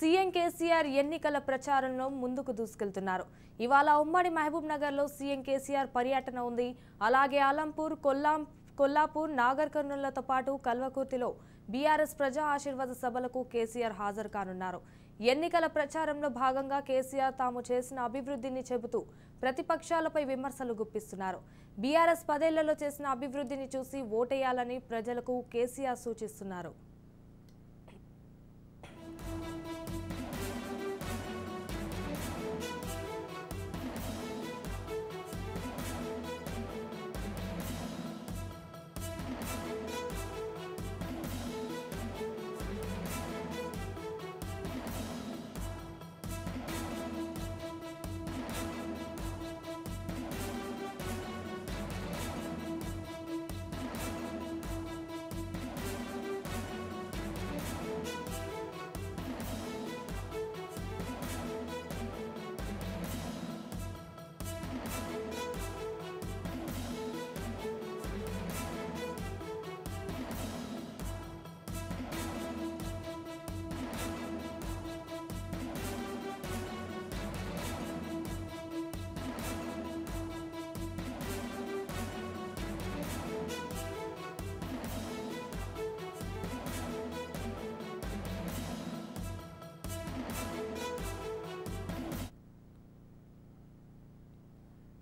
CM KCR ఎన్నికల ప్రచారంలో ముందుకు దూసుకెళ్తున్నారు. ఇవాళ ఉమ్మడి మహబూబ్ నగర్ లో సీఎం కేసీఆర్ పర్యటన ఉంది. అలాగే ఆలంపూర్, కొల్లాపూర్, నాగర్ కర్నూలులతో పాటు కల్వకుర్తిలో బీఆర్ఎస్ ప్రజా ఆశీర్వాద సభలకు కేసీఆర్ హాజరు కానున్నారు. ఎన్నికల ప్రచారంలో భాగంగా కేసీఆర్ తాము చేసిన అభివృద్ధిని చెబుతూ ప్రతిపక్షాలపై విమర్శలు గుప్పిస్తున్నారు. బీఆర్ఎస్ 10 ఏళ్లలో చేసిన అభివృద్ధిని చూసి ఓటేయాలని ప్రజలకు కేసీఆర్ సూచిస్తున్నారు.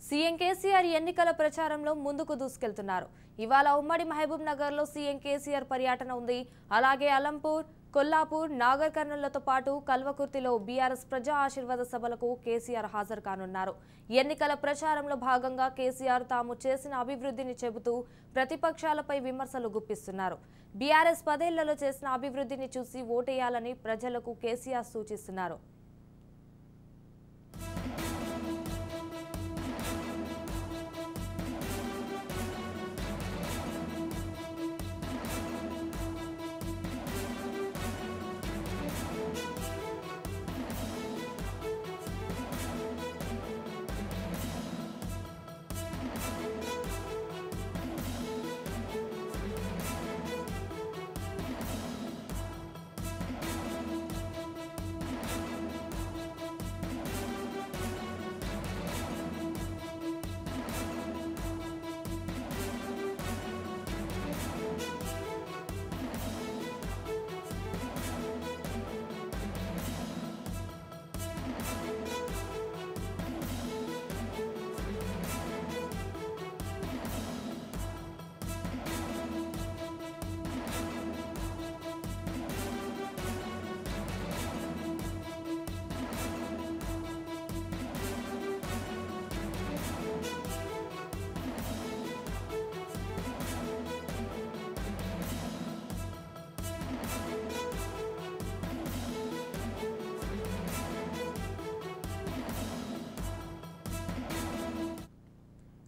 సీఎం కేసీఆర్ ఎన్నికల ప్రచారంలో ముందుకు దూసుకెళ్తున్నారు. ఇవాళ ఉమ్మడి మహబూబ్ నగర్ లో సీఎం కేసీఆర్ పర్యటన ఉంది. అలాగే ఆలంపూర్, కొల్లాపూర్, నాగర్ కర్నూలులతో పాటు కల్వకుర్తిలో బీఆర్ఎస్ ప్రజా ఆశీర్వాద సభలకు కేసీఆర్ హాజరు కానున్నారు. ఎన్నికల ప్రచారంలో భాగంగా కేసీఆర్ తాము చేసిన అభివృద్ధిని చెబుతూ ప్రతిపక్షాలపై విమర్శలు గుప్పిస్తున్నారు. బీఆర్ఎస్ 10 ఏళ్లలో చేసిన అభివృద్ధిని చూసి ఓటేయాలని ప్రజలకు కేసీఆర్ సూచిస్తున్నారు.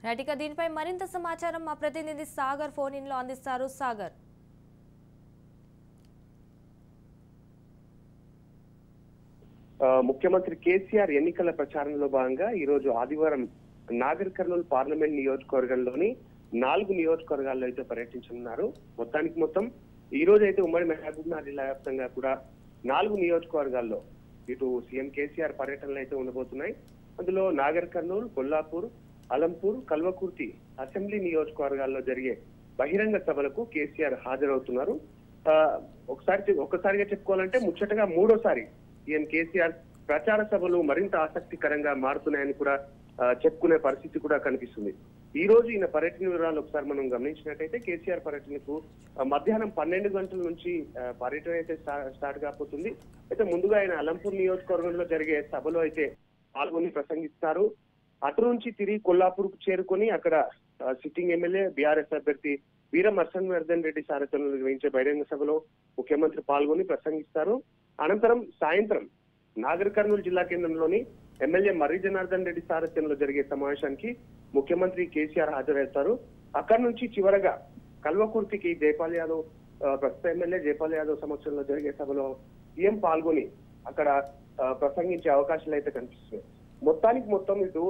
రైట్, దీనిపై మరింత సమాచారం మా ప్రతినిధి సాగర్ ఫోన్ ఇన్ లో అందిస్తారు. సాగర్, ముఖ్యమంత్రి కేసీఆర్ ఎన్నికల ప్రచారంలో భాగంగా ఈ రోజు ఆదివారం నాగర్ కర్నూలు పార్లమెంట్ నియోజకవర్గంలోని 4 నియోజకవర్గాల్లో అయితే పర్యటించనున్నారు. మొత్తం ఈ రోజు అయితే ఉమ్మడి మహబూబ్ నగర్ జిల్లా వ్యాప్తంగా కూడా 4 నియోజకవర్గాల్లో ఇటు సీఎం కేసీఆర్ పర్యటనలు అయితే ఉండబోతున్నాయి. అందులో నాగర్ కర్నూలు, కొల్లాపూర్, ఆలంపూర్, కల్వకుర్తి అసెంబ్లీ నియోజకవర్గాల్లో జరిగే బహిరంగ సభలకు కేసీఆర్ హాజరవుతున్నారు. ఒక్కసారిగా చెప్పుకోవాలంటే ముచ్చటగా 3వసారి ఈయన కేసీఆర్ ప్రచార సభలు మరింత ఆసక్తికరంగా మారుతున్నాయని కూడా చెప్పుకునే పరిస్థితి కూడా కనిపిస్తుంది. ఈ రోజు ఈయన పర్యటన వివరాలు ఒకసారి మనం గమనించినట్టయితే కేసీఆర్ పర్యటనకు మధ్యాహ్నం 12 గంటల నుంచి పర్యటన అయితే స్టార్ట్ కాబోతుంది. అయితే ముందుగా ఆయన ఆలంపూర్ నియోజకవర్గంలో జరిగే సభలో అయితే పాల్గొని ప్రసంగిస్తారు. అటు నుంచి తిరిగి కొల్లాపూర్ కు చేరుకొని అక్కడ సిట్టింగ్ ఎమ్మెల్యే బీఆర్ఎస్ అభ్యర్థి వీరం హర్షవర్ధన్ రెడ్డి సారథ్యంలో నిర్వహించే బహిరంగ సభలో ముఖ్యమంత్రి పాల్గొని ప్రసంగిస్తారు. అనంతరం సాయంత్రం నాగర్ కర్నూలు జిల్లా కేంద్రంలోని ఎమ్మెల్యే మర్రి జనార్దన్ రెడ్డి సారథ్యంలో జరిగే సమావేశానికి ముఖ్యమంత్రి కేసీఆర్ హాజరవుతారు. అక్కడి నుంచి చివరగా కల్వకుర్తికి జైపాల్ యాదవ్ ప్రస్తుత ఎమ్మెల్యే జైపాల్ యాదవ్ సమక్షంలో జరిగే సభలో సీఎం పాల్గొని అక్కడ ప్రసంగించే అవకాశాలు అయితే కనిపిస్తున్నాయి. మొత్తం ఇటు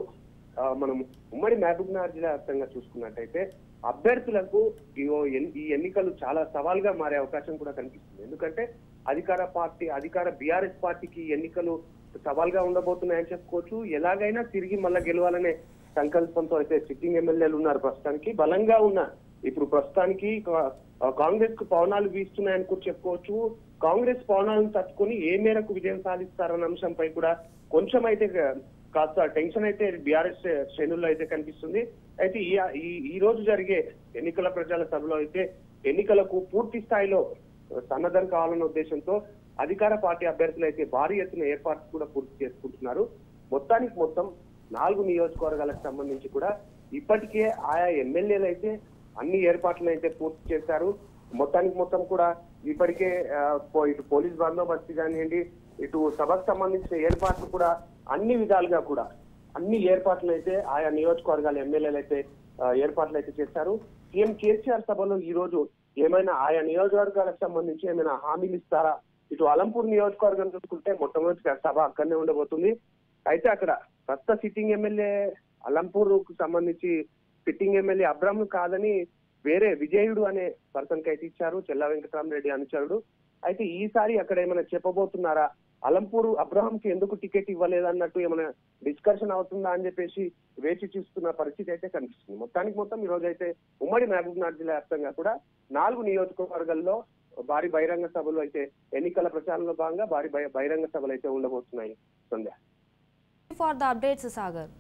మనం ఉమ్మడి మహబూబ్ నగర్ జిల్లా వ్యాప్తంగా చూసుకున్నట్టయితే అభ్యర్థులకు ఈ ఎన్నికలు చాలా సవాల్గా మారే అవకాశం కూడా కనిపిస్తుంది. ఎందుకంటే అధికార బీఆర్ఎస్ పార్టీకి ఎన్నికలు సవాల్గా ఉండబోతున్నాయని చెప్పుకోవచ్చు. ఎలాగైనా తిరిగి మళ్ళా గెలవాలనే సంకల్పంతో అయితే సిట్టింగ్ ఎమ్మెల్యేలు ఉన్నారు. ప్రస్తుతానికి బలంగా ఉన్న ఇప్పుడు ప్రస్తుతానికి కాంగ్రెస్ కు పవనాలు వీస్తున్నాయని కూడా చెప్పుకోవచ్చు. కాంగ్రెస్ పవనాలను తట్టుకొని ఏ మేరకు విజయం సాధిస్తారన్న అంశంపై కూడా కొంచెం అయితే కాస్త టెన్షన్ అయితే బీఆర్ఎస్ శ్రేణుల్లో అయితే కనిపిస్తుంది. అయితే ఈ రోజు జరిగే ఎన్నికల ప్రచార సభలో అయితే ఎన్నికలకు పూర్తి స్థాయిలో సన్నద్ధం కావాలన్న ఉద్దేశంతో అధికార పార్టీ అభ్యర్థులు అయితే భారీ ఎత్తున ఏర్పాట్లు కూడా పూర్తి చేసుకుంటున్నారు. మొత్తం 4 నియోజకవర్గాలకు సంబంధించి కూడా ఇప్పటికే ఆయా ఎమ్మెల్యేలు అయితే అన్ని ఏర్పాట్లను అయితే పూర్తి చేశారు. మొత్తం కూడా ఇప్పటికే ఇటు పోలీస్ బందోబస్తు కానివ్వండి, ఇటు సభకు సంబంధించిన ఏర్పాట్లు కూడా అన్ని విధాలుగా కూడా అన్ని ఏర్పాట్లు అయితే ఆయా నియోజకవర్గాల ఎమ్మెల్యేలు అయితే ఏర్పాట్లు అయితే చేశారు. సీఎం కేసీఆర్ సభలో ఈ రోజు ఏమైనా ఆయా నియోజకవర్గాలకు సంబంధించి ఏమైనా హామీలు ఇస్తారా? ఇటు అలంపూర్ నియోజకవర్గం చూసుకుంటే మొట్టమొదటి సభ అక్కడనే ఉండబోతుంది. అయితే అక్కడ ప్రస్తుత సిట్టింగ్ ఎమ్మెల్యే అలంపూర్ కు సంబంధించి సిట్టింగ్ ఎమ్మెల్యే అబ్రాహ్మ్ కాదని వేరే విజయుడు అనే పర్సన్ కి అయితే ఇచ్చారు, చెల్లా వెంకటరామరెడ్డి అనుచరుడు. అయితే ఈసారి అక్కడ ఏమైనా చెప్పబోతున్నారా? అలంపూర్ అబ్రహాం కి ఎందుకు టికెట్ ఇవ్వలేదన్నట్టు ఏమైనా డిస్కషన్ అవుతుందా అని చెప్పేసి వేచి చూస్తున్న పరిస్థితి అయితే కనిపిస్తుంది. మొత్తం ఈ రోజు అయితే ఉమ్మడి మహబూబ్నగర్ జిల్లా వ్యాప్తంగా కూడా 4 నియోజకవర్గాల్లో భారీ బహిరంగ సభలు అయితే ఎన్నికల ప్రచారంలో భాగంగా భారీ బహిరంగ సభలు అయితే ఉండబోతున్నాయి. సంధ్య ఫర్ ద అప్డేట్స్ సాగర్.